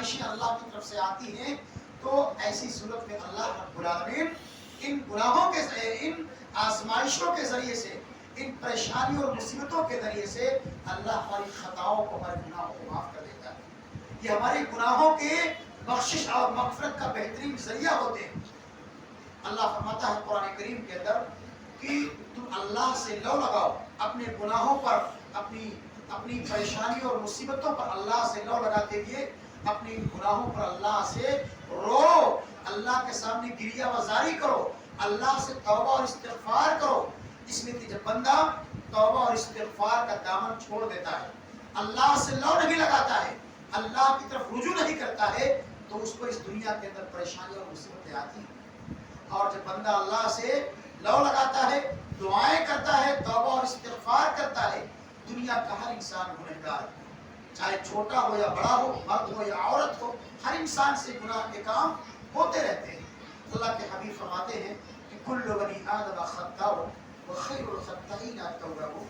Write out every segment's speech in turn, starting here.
آزمائشیں اللہ کی طرف سے آتی ہیں تو ایسی صورت میں اللہ رب العالمین ان گناہوں کے ان آزمائشوں کے ذریعے سے ان پریشانیوں اور مصیبتوں کے ذریعے سے اللہ ہماری خطاؤں کو ہمارے گناہوں کو معاف کر دیتا ہے. یہ ہمارے گناہوں کے بخشش اور مغفرت کا بہترین ذریعہ ہوتے ہیں. اللہ فرماتا ہے قرآن کریم کے اندر کہ تم اللہ سے لو لگاؤ اپنے گناہوں پر اپنی پریشانیوں اور مصیبتوں پر اللہ سے لو لگاتے ہوئے اپنی گناہوں پر اللہ سے رو, اللہ کے سامنے گریہ وزاری کرو, اللہ سے توبہ اور استغفار کرو. اس میں کہ جب بندہ توبہ اور استغفار کا دامن چھوڑ دیتا ہے, اللہ سے لو نہیں لگاتا ہے, اللہ کی طرف رجوع نہیں کرتا ہے, تو اس کو اس دنیا کے اندر پریشانی اور مصیبتیں آتی ہیں. اور جب بندہ اللہ سے لو لگاتا ہے, دعائیں کرتا ہے, توبہ اور استغفار کرتا ہے, دنیا کا ہر انسان گنہگار ہے, چاہے چھوٹا ہو یا بڑا ہو, مرد ہو یا عورت ہو, ہر انسان سے گناہ کے کام ہوتے رہتے ہیں. اللہ کے حبیب فرماتے ہیں کہ کل بنی آدم خطاء وخیر الخطائین التوابون.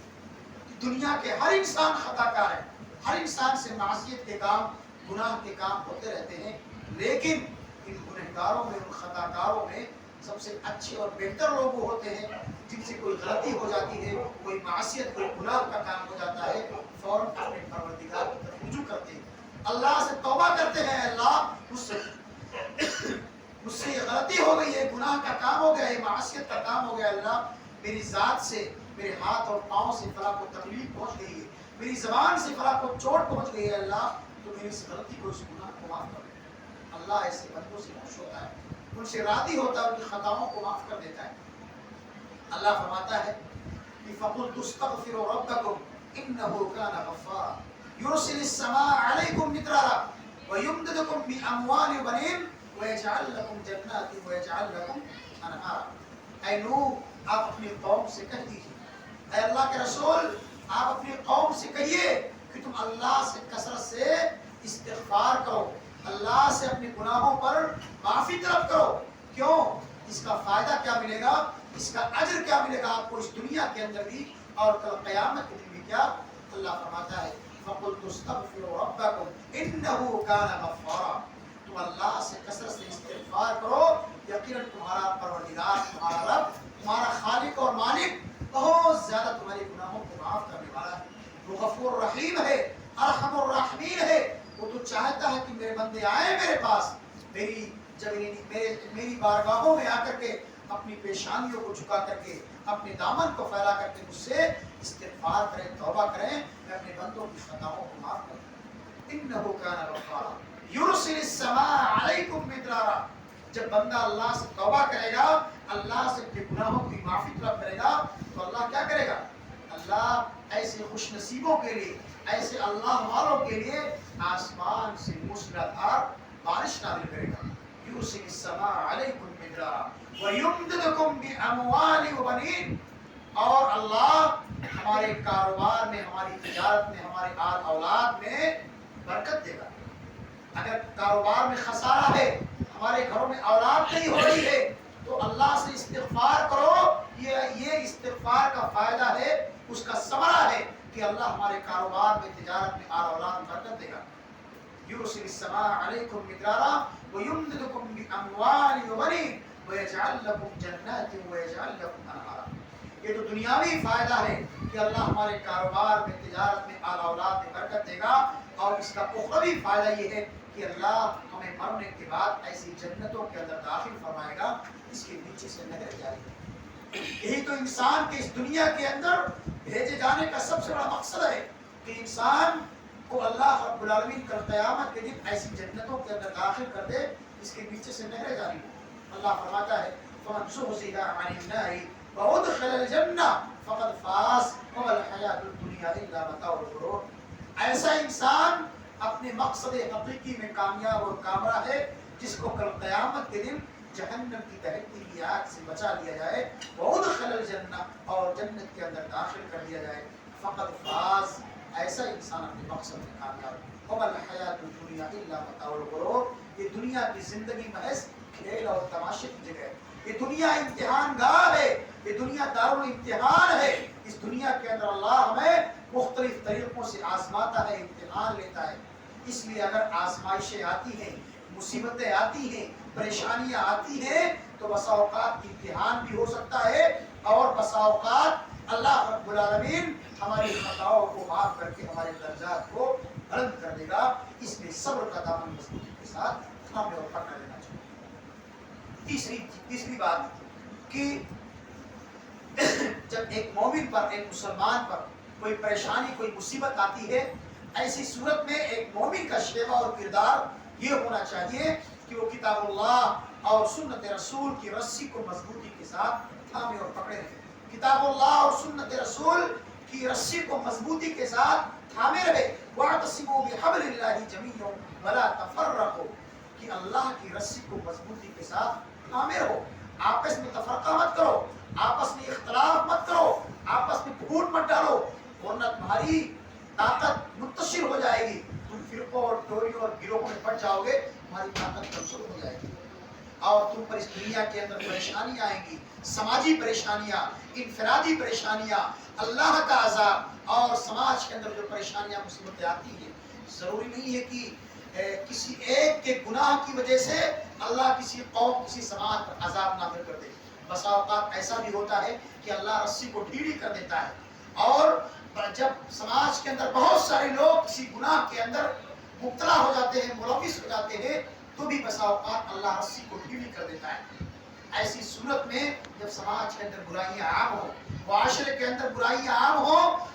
دنیا کے ہر انسان خطا کار ہے, ہر انسان سے معصیت کے کام, گناہ کے کام ہوتے رہتے ہیں, لیکن ان گنہگاروں میں, ان خطا کاروں میں سب سے اچھے اور بہتر لوگ وہ ہوتے ہیں جن سے کوئی غلطی ہو جاتی ہے, کوئی معصیت, کوئی گناہ کا کام ہو جاتا ہے, فوراً اپنے پروردگار کی طرف رجوع کرتے ہیں, اللہ سے توبہ کرتے ہیں, اللہ مجھ سے یہ غلطی ہو گئی ہے, گناہ کا کام ہو گیا ہے, معصیت کا کام ہو گیا, اللہ میری ذات سے, میرے ہاتھ اور پاؤں سے فلاں کو تکلیف پہنچ گئی ہے, میری زبان سے فلاں کو چوٹ پہنچ گئی ہے, اللہ تو میری اس غلطی کو, اس گناہ کو معاف کر دے. اللہ ایسے بندوں سے خوش ہوتا ہے, ان سے راضی ہوتا ہے, ان کی خطاؤں کو معاف کر دیتا ہے. اللہ فرماتا ہے کہ فَقُلْتُ اسْتَغْفِرُوا رَبَّكُمْ إِنَّهُ كَانَ غَفَّارًا يُرْسِلِ السَّمَاءَ عَلَيْكُمْ مِدْرَارًا وَيُمْدِدْكُمْ بِأَمْوَالٍ وَبَنِينَ وَيَجْعَلْ لَكُمْ جَنَّاتٍ وَيَجْعَلْ لَكُمْ أَنْهَارًا. اے نوح, آپ اپنی قوم سے کہہ دیجیے, اے اللہ کے رسول آپ اپنی قوم سے کہیے کہ تم اللہ سے کثرت سے استغفار کرو, اللہ سے اپنے گناہوں پر معافی طلب کرو. کیوں؟ اس کا فائدہ کیا ملے گا, اس کا اجر کیا ملے گا آپ کو اس دنیا کے اندر بھی اور کل قیامت کے دن بھی. کیا اللہ فرماتا ہے فَقُلْتُ اسْتَغْفِرُوا رَبَّكُمْ إِنَّهُ كَانَ غَفَّارًا. تم اللہ سے کثرت سے استغفار کرو, یقیناً تمہارا پروردگار, تمہارا رب, تمہارا خالق اور مالک بہت زیادہ تمہارے گناہوں کو معاف کرنے والا ہے. وہ غفور رحیم ہے, ارحم الراحمین ہے. وہ تو چاہتا ہے کہ میرے بندے آئیں میرے پاس, میری بارگاہوں میں آ کر کے اپنی پیشانیوں کو جھکا کر کے, اپنے دامن کو پھیلا کر کے مجھ سے استغفار کریں, توبہ کریں, میں اپنے بندوں کی خطاؤں کو معاف کروں. انه كان غفارا يرسل السماء عليكم مدرارا. جب بندہ اللہ سے توبہ کرے گا, اللہ سے اپنے گناہوں کی معافی طلب کرے گا, تو اللہ کیا کرے گا, اللہ ایسے خوش نصیبوں کے لیے, ایسے اللہ والوں کے لیے آسمان سے موسلادھار بارش نازل کرے گا. یرسل السماء علیکم مدرارا ویمددکم باموال وبنین. اور اللہ ہمارے کاروبار میں, ہماری تجارت میں, ہمارے آل اولاد میں برکت دے گا. اگر کاروبار میں خسارہ ہے, ہمارے گھروں میں اولاد نہیں ہو رہی ہے, تو اللہ سے استغفار کرو. یہ استغفار کا فائدہ ہے, اس کا ثمرہ ہے کہ اللہ ہمارے کاروبار میں, تجارت میں, آل اولاد میں برکت دے گا. یرسل السماء علیکم مدرارا ویمددکم باموال وبنین ویجعل لکم جنات ویجعل لکم انہارا. یہ تو دنیاوی فائدہ ہے کہ اللہ ہمارے کاروبار میں, تجارت میں, آل اولاد میں برکت دے گا, اور اس کا اخروی فائدہ یہ ہے کہ اللہ ہمیں مرنے کے بعد ایسی جنتوں کے اندر داخل فرمائے گا اس کے نیچے سے نہر جاری ہے. یہی تو انسان کے اس دنیا کے اندر بھیجے جانے کا سب سے بڑا مقصد ہے کہ انسان کو اللہ رب العالمین کل قیامت کے دن ایسی جنتوں کے اندر داخل کر دے اس کے نیچے سے نہر جاری ہو. اللہ فرماتا ہے فمن زحزح عن النار وادخل الجنہ فقد فاز وما الحیاۃ الدنیا الا متاع الغرور. ایسا انسان اپنے مقصد حقیقی میں کامیاب اور کامرہ ہے جس کو کل قیامت کے دن جہنم کی دہتی ہوئی آگ سے بچا لیا جائے, وادخل الجنہ, اور جنت کے اندر داخل کر دیا جائے. فقد فاز, ایسا انسان اپنے مقصد میں کامیاب. وما الحیاۃ الدنیا الا متاع الغرور. یہ دنیا کی زندگی محض کھیل اور تماشے کی جگہ ہے. یہ دنیا امتحان گاہ ہے, یہ دنیا دارالامتحان ہے. اس دنیا کے اندر اللہ ہمیں مختلف طریقوں سے آزماتا ہے, امتحان لیتا ہے. اس لیے اگر آزمائشیں آتی ہیں، مصیبتیں آتی ہیں، پریشانیاں آتی ہیں، تو بسا اوقات امتحان بھی ہو سکتا ہے، اور بسا اوقات اللہ رب العالمین ہماری خطاؤں کو معاف کر کے ہمارے درجات کو بلند کر دے گا۔ اس لیے صبر کا دامن مضبوطی کے ساتھ تھامے اور پکڑ لینا چاہیے۔ تیسری بات کہ جب ایک مومن پر، ایک مسلمان پر کوئی پریشانی، کوئی مصیبت آتی ہے، ایسی صورت میں ایک مومن کا شیوا اور کردار یہ ہونا چاہیے کہ وہ کتاب اللہ اور سنت رسول کی رسی کو مضبوطی کے ساتھ تھامے اور پکڑے رہے۔ کتاب اللہ اور سنت رسول کی رسی کو مضبوطی کے ساتھ تھامے رہے۔ وَاعْتَصِمُوا بِحَبْلِ اللَّهِ جَمِيعًا وَلَا تَفَرَّقُوا، کہ اللہ کی رسی کو مضبوطی کے ساتھ تھامے رہو، آپس میں تفرقہ مت کرو، آپس میں اختلاف مت کرو، آپس میں پھوٹ مت ڈالو، ورنہ تمہاری طاقت منتشر ہو جائے گی، تم فرقوں اور ٹولیوں اور گروہوں میں بٹ جاؤ گے، تمہاری طاقت کمزور ہو جائے گی، اور تم پر اس دنیا کے اندر پریشانیاں آئیں گی، سماجی پریشانیاں، انفرادی پریشانیاں، اللہ کا عذاب، اور سماج کے اندر جو پریشانیاں مصیبتیں آتی ہیں، ضروری نہیں ہے کہ کسی ایک کے گناہ کی وجہ سے اللہ کسی قوم، کسی سماج پر عذاب نازل کر دے۔ بسا اوقات ایسا بھی ہوتا ہے کہ اللہ رسی کو ڈھیلی کر دیتا ہے، اور جب سماج کے اندر بہت سارے لوگ کسی گناہ کے اندر مبتلا ہو جاتے ہیں، ملوث ہو جاتے ہیں، تو بھی بسا اوقات اللہ رسی کو ڈھیلی کر دیتا ہے۔ ایسی صورت میں جب سماج کے اندر برائیاں عام ہوں، معاشرے کے اندر برائیاں عام ہوں،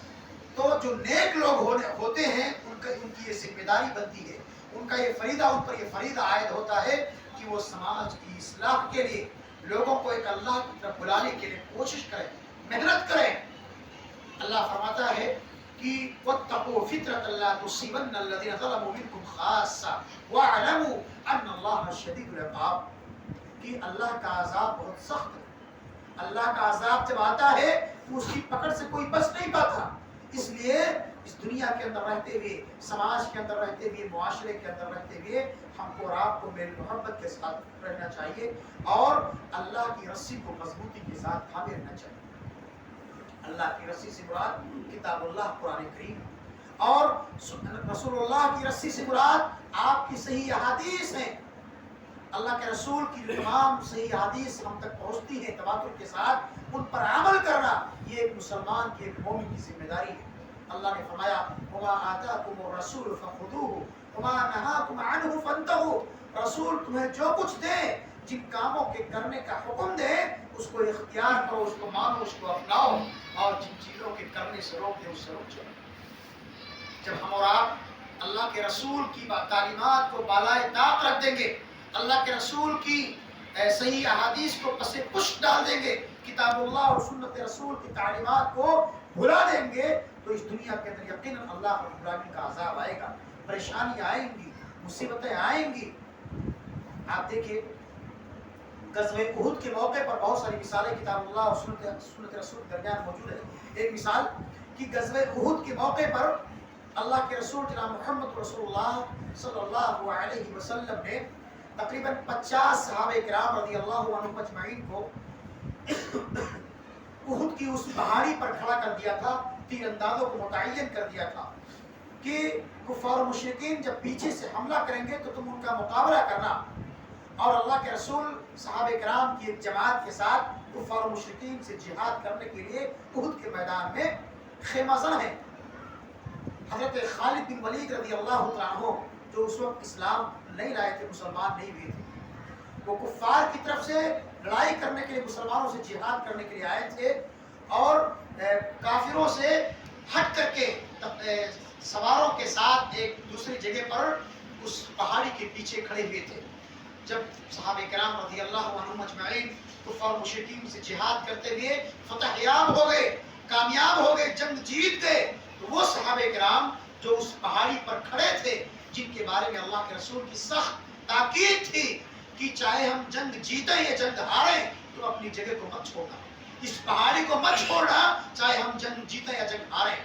تو جو نیک لوگ ہوتے ہیں ان کی یہ ذمہ داری بنتی ہے، ان کا یہ فریضہ، ان پر یہ فریضہ عائد ہوتا ہے کہ وہ سماج کی اصلاح کے لیے، لوگوں کو ایک اللہ کی طرف بلانے کے لیے کوشش کریں، محنت کریں۔ اللہ فرماتا ہے کہ وَاتَّقُوا فِطْرَةَ لَا تُصِيبَنَّ الَّذِينَ ظَلَمُوا مِنْكُمْ خَاصَّةً وَاعْلَمُوا أَنَّ اللَّهَ شَدِيدُ الْعِقَابِ، کہ اللہ کا عذاب بہت سخت ہے۔ اللہ کا عذاب جب آتا ہے تو اس کی پکڑ سے کوئی بچ نہیں پاتا، اس لیے اس دنیا کے اندر رہتے ہوئے، سماج کے اندر رہتے ہوئے، معاشرے کے اندر رہتے ہوئے ہم کو اور آپ کو میل محبت کے ساتھ رہنا چاہیے، اور اللہ کی رسی کو مضبوطی کے ساتھ تھامے رہنا چاہیے۔ اللہ کی رسی سے مراد کتاب اللہ، قرآن کریم، اور رسول اللہ کی رسی سے مراد آپ کی صحیح احادیث ہیں۔ اللہ کے رسول کی تمام صحیح حدیث ہم تک پہنچتی ہے تواتر کے ساتھ، ان پر عمل کرنا یہ ایک مسلمان کی، ایک مومن کی ذمہ داری ہے۔ اللہ نے فرمایا وَمَا آتَاكُمُ الرَّسُولُ فَخُذُوهُ وَمَا نَهَاكُمْ عَنْهُ فَانْتَهُوا، رسول تمہیں جو کچھ دے، جن کاموں کے کرنے کا حکم دے، اس کو اختیار کرو، اس کو مانو، اس کو اپناؤ، اور جن چیزوں کے کرنے سے روک دے، اس سے رک جاؤ۔ جب ہم اور آپ اللہ کے رسول کی تعلیمات کو بالائے طاق رکھ دیں گے، اللہ کے رسول کی صحیح احادیث کو پس پشت ڈال دیں گے، کتاب اللہ اور سنت رسول کی تعلیمات کو بھلا دیں گے، تو اس دنیا کے اندر یقیناً اللہ رب العالمین کا عذاب آئے گا، پریشانیاں آئیں گی، مصیبتیں آئیں گی۔ آپ دیکھیے غزوہ احد کے موقع پر بہت ساری مثالیں کتاب اللہ اور سنت رسول کے درمیان موجود ہے۔ ایک مثال کہ غزوہ احد کے موقع پر اللہ کے رسول جناب محمد رسول اللہ صلی اللہ علیہ وسلم نے تقریباً 50 صحابہ کرام رضی اللہ عنہم اجمعین کو احد کی اس پہاڑی پر کھڑا کر دیا تھا، تیر اندازوں کو متعین کر دیا تھا کہ کفار و مشرکین جب پیچھے سے حملہ کریں گے تو تم ان کا مقابلہ کرنا، اور اللہ کے رسول صحابہ کرام کی ایک جماعت کے ساتھ کفار و مشرکین سے جہاد کرنے کے لیے احد کے میدان میں خیمہ زن ہیں۔ حضرت خالد بن ولید رضی اللہ تعالیٰ عنہ جو اس وقت اسلام نہیں لائے تھے، مسلمان نہیں ہوئے تھے، وہ کفار کی طرف سے لڑائی کرنے کے لیے، مسلمانوں سے جہاد کرنے کے لیے آئے تھے، اور کافروں سے ہٹ کر کے سواروں کے ساتھ ایک دوسری جگہ پر اس پہاڑی کے پیچھے کھڑے ہوئے تھے۔ جب صحابہ کرام رضی اللہ عنہم اجمعین کفار و مشرکین سے جہاد کرتے ہوئے فتح یاب ہو گئے، کامیاب ہو گئے، جنگ جیت گئے، تو وہ صحابہ کرام جو اس پہاڑی پر کھڑے تھے، جن کے بارے میں اللہ کے رسول کی سخت تاکید تھی کہ چاہے ہم جنگ جیتیں یا جنگ ہاریں، تو اپنی جگہ کو مت چھوڑنا، اس پہاڑی کو مت چھوڑنا، چاہے ہم جنگ جیتیں یا جنگ ہاریں۔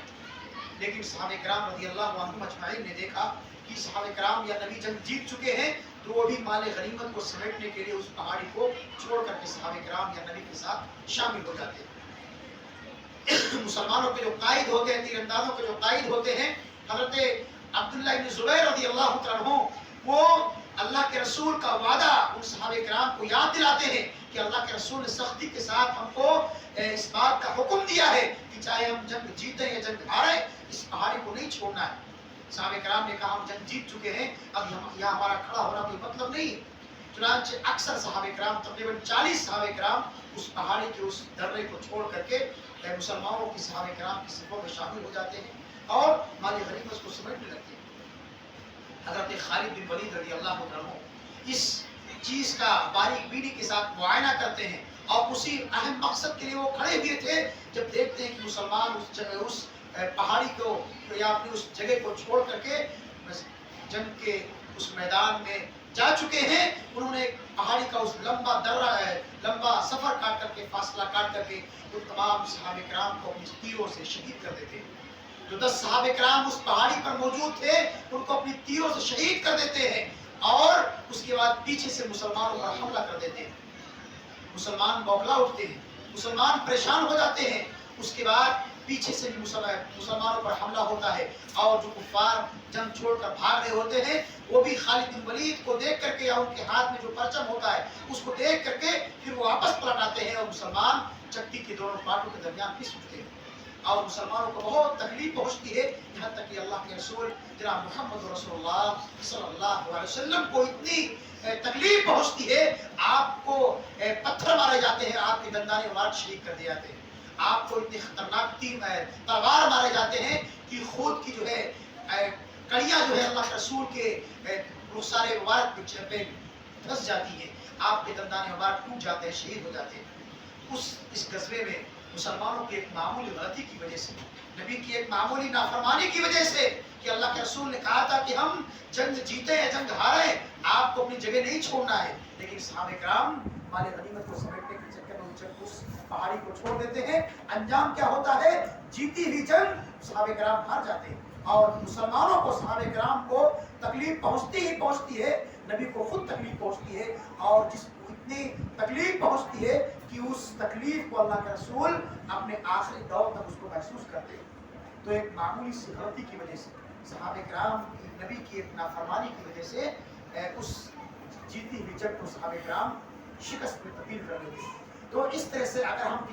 لیکن صحابہ کرام رضی اللہ عنہم اجمعین نے دیکھا کہ صحابہ کرام یا نبی جنگ جیت چکے ہیں، تو وہ بھی مال غنیمت کو سمیٹنے کے لیے اس پہاڑی کو چھوڑ کر کے صحابہ کرام یا نبی کے ساتھ شامل ہو جاتے ہیں۔ مسلمانوں کے جو قائد ہوتے ہیں، تیر اندازوں کے جو قائد ہوتے ہیں، حضرت عبداللہ ابن زبیر رضی اللہ تعالیٰ عنہ وہ اللہ کے رسول کا وعدہ ان صحابہ کرام کو یاد دلاتے ہیں کہ اللہ کے رسول نے سختی کے ساتھ ہم کو اس بات کا حکم دیا ہے کہ چاہے ہم جنگ جیتیں یا جنگ ہاریں اس پہاڑی کو نہیں چھوڑنا ہے. صحابہ کرام نے کہا ہم جنگ جیت چکے ہیں، اب یہاں ہمارا کھڑا ہونا کوئی مطلب نہیں. چنانچہ اکثر صحابہ کرام تقریباً 40 صحابہ کرام اس پہاڑی کے اس درے کو چھوڑ کر کے مسلمانوں کی صحابہ کرام کی صفوں میں شامل ہو جاتے ہیں اور مال غنیمت کو سمیٹنے لگتے ہیں. حضرت خالد بن ولید رضی اللہ عنہ اس چیز کا باریک بینی کے ساتھ معائنہ کرتے ہیں اور اسی اہم مقصد کے لیے وہ کھڑے ہوئے تھے. جب دیکھتے ہیں کہ مسلمان اس جگہ اس پہاڑی کو یا اپنی اس جگہ کو چھوڑ کر کے جنگ کے اس میدان میں جا چکے ہیں، انہوں نے پہاڑی کا اس لمبا سفر کاٹ کر کے فاصلہ کاٹ کر کے ان تمام صحابہ کرام کو اپنی تیروں سے شہید کر دیتے ہیں. جو 10 صحابہ کرام اس پہاڑی پر موجود تھے ان کو اپنی تیروں سے شہید کر دیتے ہیں اور اس کے بعد پیچھے سے مسلمانوں پر حملہ کر دیتے ہیں. مسلمان بوکھلا اٹھتے ہیں، مسلمان پریشان ہو جاتے ہیں. اس کے بعد پیچھے سے بھی مسلمانوں پر حملہ ہوتا ہے اور جو کفار جنگ چھوڑ کر بھاگ رہے ہوتے ہیں وہ بھی خالد بن ولید کو دیکھ کر کے یا ان کے ہاتھ میں جو پرچم ہوتا ہے اس کو دیکھ کر کے پھر وہ واپس پلٹ آتے ہیں اور مسلمان چکتی کے دونوں پارٹوں کے درمیان پس اٹھتے ہیں اور مسلمانوں کو بہت تکلیف پہنچتی ہے. یہاں تک کہ اللہ کے رسول جناب محمد رسول اللہ صلی اللہ علیہ وسلم کو اتنی تکلیف پہنچتی ہے، آپ کو پتھر مارے جاتے ہیں، آپ کے دندان مبارک شہید کر دیے جاتے ہیں، آپ کو اتنی خطرناک تلوار مارے جاتے ہیں کہ خود کی جو ہے کڑیاں جو ہے اللہ کے رسول کے رخسار مبارک پہ پھنس جاتی ہیں، آپ کے دندان مبارک ٹوٹ جاتے ہیں، شہید ہو جاتے ہیں. اس غزوے میں مسلمانوں کی ایک معمولی غلطی کی وجہ سے، نبی کی ایک معمولی نافرمانی کی وجہ سے کہ اللہ کے رسول نے کہا تھا کہ ہم جنگ جیتے یا جنگ ہارے آپ کو اپنی جگہ نہیں چھوڑنا ہے، لیکن صحابہ کرام مال غنیمت کو سمیٹنے کے چکر میں جب اس پہاڑی کو چھوڑ دیتے ہیں. انجام کیا ہوتا ہے؟ جیتی ہوئی جنگ صحابہ کرام ہار جاتے ہیں اور مسلمانوں کو صحابہ کرام کو تکلیف پہنچتی ہے، نبی کو خود تکلیف پہنچتی ہے اور جس اتنی تکلیف پہنچتی ہے کہ اس تکلیف کو اللہ کے رسول اپنے آخری دور تک اس کو محسوس کرتے ہیں. تو ایک معمولی سی غلطی کی وجہ سے صحابہ کرام نبی کی ایک نافرمانی کی وجہ سے اس جیتی ہوئی جنگ کو صحابہ کرام شکست میں تبدیل کر دیتے ہیں. تو اس طرح سے اگر ہم